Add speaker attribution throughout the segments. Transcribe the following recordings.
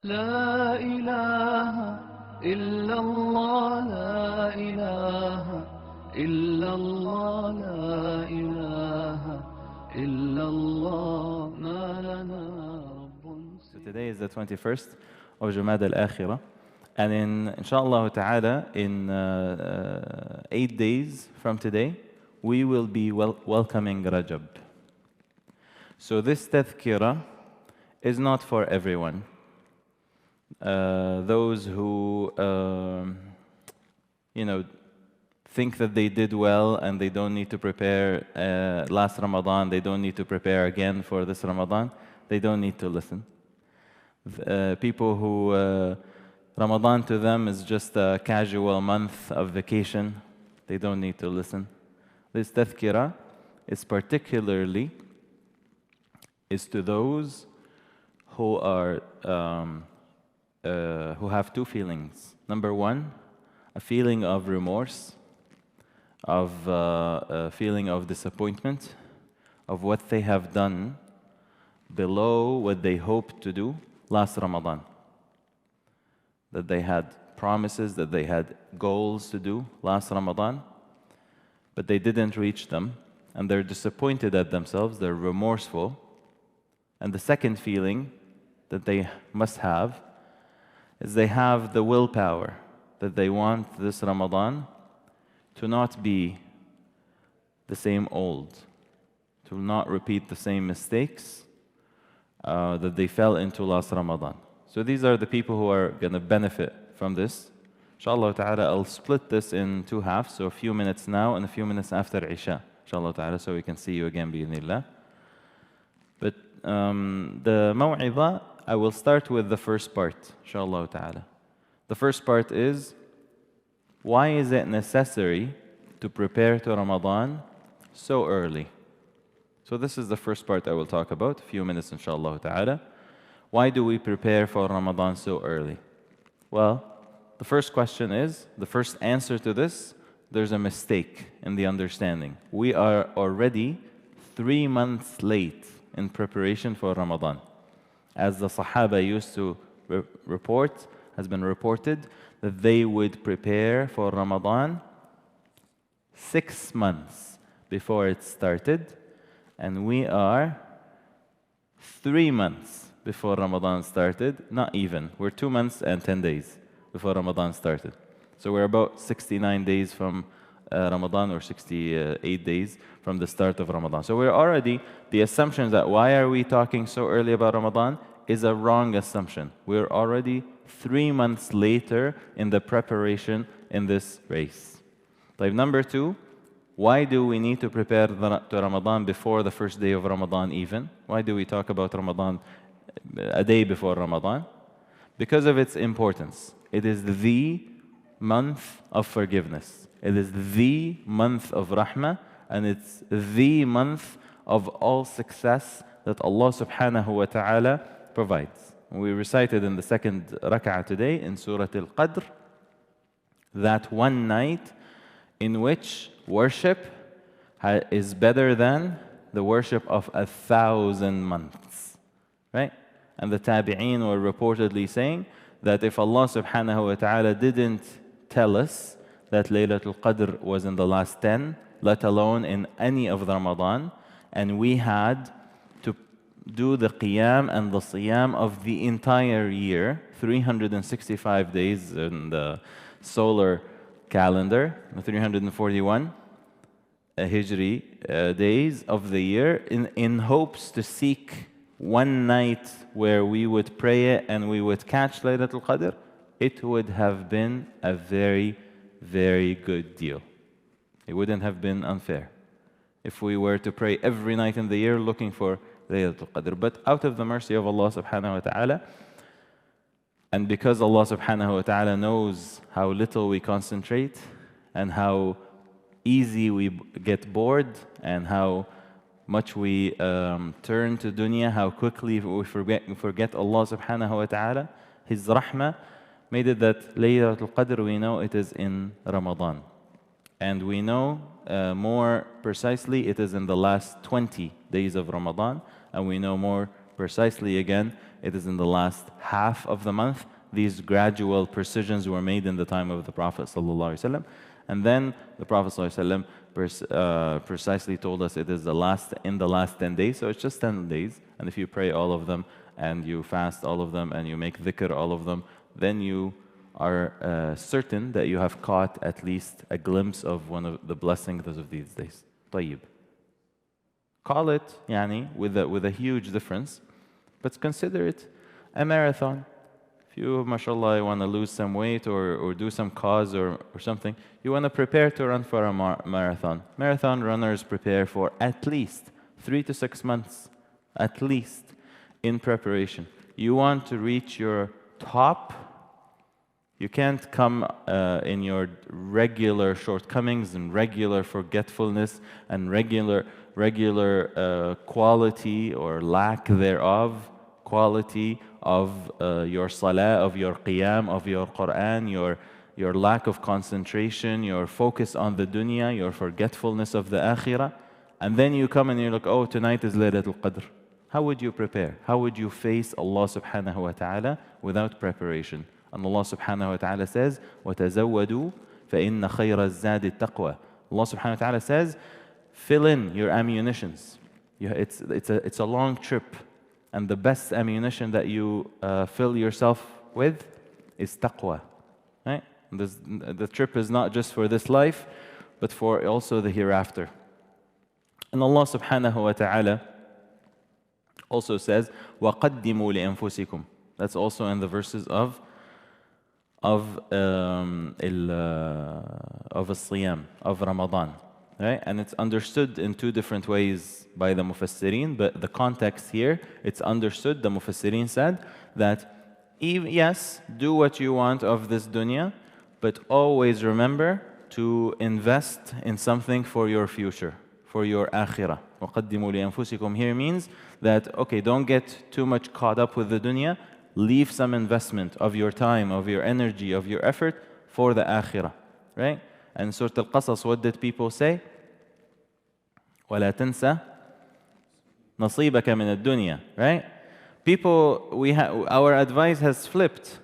Speaker 1: لا إله إلا الله لا إله إلا الله لا إله إلا الله ما لنا رب.
Speaker 2: So today is the 21st of Jumad al-Akhirah, and inshallah ta'ala, in 8 days from today, we will be welcoming Rajab. So this tadhkirah is not for everyone. Those who, think that they did well and they don't need to prepare last Ramadan, they don't need to prepare again for this Ramadan, they don't need to listen. People who Ramadan to them is just a casual month of vacation, they don't need to listen. This tadhkirah is particularly to those who are who have two feelings. Number one, a feeling of remorse, of a feeling of disappointment, of what they have done below what they hoped to do last Ramadan. That they had promises, that they had goals to do last Ramadan, but they didn't reach them, and they're disappointed at themselves, they're remorseful. And the second feeling that they must have is they have the willpower that they want this Ramadan to not be the same old, to not repeat the same mistakes that they fell into last Ramadan. So these are the people who are going to benefit from this. Inshallah ta'ala, I'll split this in two halves, so a few minutes now and a few minutes after Isha, inshallah ta'ala, so we can see you again bi'idhnillah. But the maw'idha, I will start with the first part, inshallah ta'ala. The first part is, why is it necessary to prepare to Ramadan so early? So this is the first part I will talk about, a few minutes inshallah ta'ala. Why do we prepare for Ramadan so early? Well, the first question is, the first answer to this, there's a mistake in the understanding. We are already 3 months late in preparation for Ramadan. As the Sahaba used to report, has been reported, that they would prepare for Ramadan 6 months before it started, and we are 3 months before Ramadan started, not even. We're 2 months and 10 days before Ramadan started. So we're about 69 days from Ramadan, or 68 days from the start of Ramadan. So we're already, the assumption that why are we talking so early about Ramadan is a wrong assumption. We're already 3 months later in the preparation in this race. Like number two, why do we need to prepare to Ramadan before the first day of Ramadan even? Why do we talk about Ramadan a day before Ramadan? Because of its importance. It is the month of forgiveness. It is the month of rahmah, and it's the month of all success that Allah subhanahu wa ta'ala provides. We recited in the second rak'ah today in Surah Al-Qadr that one night in which worship is better than the worship of 1,000 months, right? And the tabi'een were reportedly saying that if Allah subhanahu wa ta'ala didn't tell us that Laylatul Qadr was in the last 10, let alone in any of the Ramadan, and we had to do the qiyam and the siyam of the entire year, 365 days in the solar calendar, 341 Hijri days of the year, in hopes to seek one night where we would pray it and we would catch Laylatul Qadr, it would have been a very, very good deal. It wouldn't have been unfair if we were to pray every night in the year looking for Laylatul Qadr. But out of the mercy of Allah subhanahu wa ta'ala, and because Allah subhanahu wa ta'ala knows how little we concentrate and how easy we get bored and how much we turn to dunya, how quickly we forget Allah subhanahu wa ta'ala, His rahmah made it that Laylatul Qadr, we know it is in Ramadan. And we know more precisely it is in the last 20 days of Ramadan, and we know more precisely again it is in the last half of the month. These gradual precisions were made in the time of the Prophet ﷺ. And then the Prophet ﷺ precisely told us it is in the last 10 days. So it's just 10 days. And if you pray all of them, and you fast all of them, and you make dhikr all of them, then you are certain that you have caught at least a glimpse of one of the blessings of these days. طيب. Call it, with a huge difference, but consider it a marathon. If you, mashallah, want to lose some weight or do some cause or something, you want to prepare to run for a marathon. Marathon runners prepare for at least 3 to 6 months, at least, in preparation. You want to reach your top. You can't come in your regular shortcomings and regular forgetfulness and regular quality or lack thereof, quality of your salah, of your qiyam, of your Quran, your lack of concentration, your focus on the dunya, your forgetfulness of the akhirah. And then you come and you're like, oh, tonight is Laylatul Qadr. How would you prepare? How would you face Allah subhanahu wa ta'ala without preparation? And Allah subhanahu wa ta'ala says, وَتَزَوَّدُوا فَإِنَّ خَيْرَ الزَّادِ التَّقْوَى. Allah subhanahu wa ta'ala says, fill in your ammunitions. It's a long trip. And the best ammunition that you fill yourself with is taqwa. Right? The trip is not just for this life, but for also the hereafter. And Allah subhanahu wa ta'ala also says, وَقَدِّمُوا لِأَنفُسِكُمْ. That's also in the verses of الصيام, of Ramadan. Right? And it's understood in 2 different ways by the Mufassirin, but the context here, it's understood, the Mufassirin said, that yes, do what you want of this dunya, but always remember to invest in something for your future, for your akhirah. وَقَدِّمُوا لِأَنفُسِكُمْ here means that, okay, don't get too much caught up with the dunya, leave some investment of your time, of your energy, of your effort for the akhirah, right? And Surah Al-Qasas, what did people say? وَلَا تَنْسَ نَصِيبَكَ مِنَ الدُّنْيَا, right? People, our advice has flipped.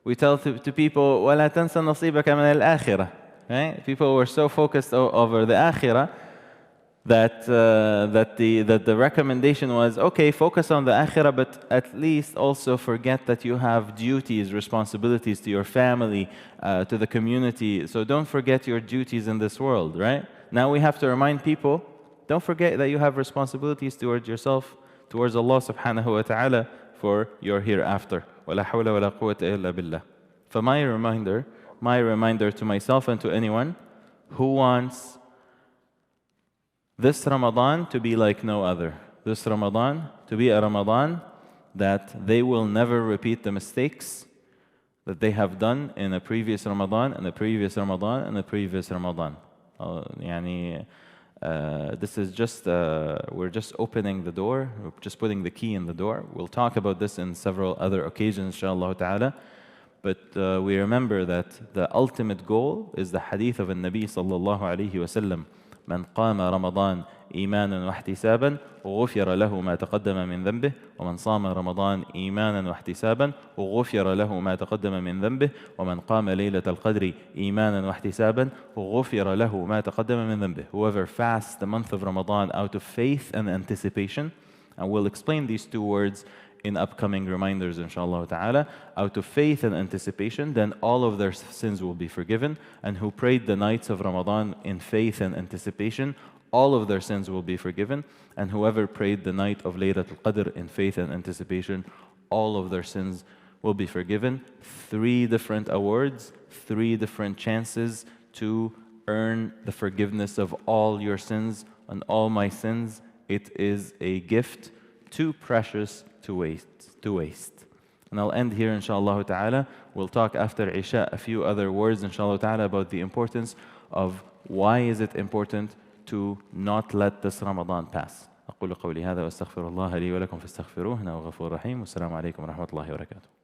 Speaker 2: We tell to people, وَلَا تَنْسَ نَصِيبَكَ مِنَ الْآخِرَةِ, right? People were so focused over the akhirah that the recommendation was, okay, focus on the akhirah, but at least also forget that you have duties, responsibilities to your family, to the community. So don't forget your duties in this world, right? Now we have to remind people, don't forget that you have responsibilities towards yourself, towards Allah subhanahu wa ta'ala for your hereafter. وَلَا حَوْلَ وَلَا قُوَّةَ إِلَّا بِاللَّهِ. For my reminder to myself and to anyone who wants this Ramadan to be like no other. This Ramadan to be a Ramadan that they will never repeat the mistakes that they have done in a previous Ramadan, and a previous Ramadan, and a previous Ramadan. This is just, we're just opening the door, we're just putting the key in the door. We'll talk about this in several other occasions, inshallah ta'ala. But we remember that the ultimate goal is the hadith of the Nabi sallallahu alayhi wa sallam. من قام رمضان إيمانا واحتسابا غفر له ما تقدم من ذنبه ومن صام رمضان إيمانا واحتسابا غفر له ما تقدم من ذنبه ومن قام ليلة القدر إيمانا واحتسابا غفر له ما تقدم من ذنبه. Whoever fasts the month of Ramadan out of faith and anticipation, and we'll explain these 2 words in upcoming reminders, inshallah ta'ala, out of faith and anticipation, then all of their sins will be forgiven. And who prayed the nights of Ramadan in faith and anticipation, all of their sins will be forgiven. And whoever prayed the night of Laylatul Qadr in faith and anticipation, all of their sins will be forgiven. 3 different awards, 3 different chances to earn the forgiveness of all your sins and all my sins. It is a gift too precious to waste. And I'll end here, inshallah ta'ala. We'll talk after Isha a few other words, inshallah ta'ala, about the importance of why is it important to not let this Ramadan pass. أقول قولي هذا وأستغفر الله لي ولكم فاستغفروه إنه غفور رحيم والسلام عليكم ورحمة الله وبركاته.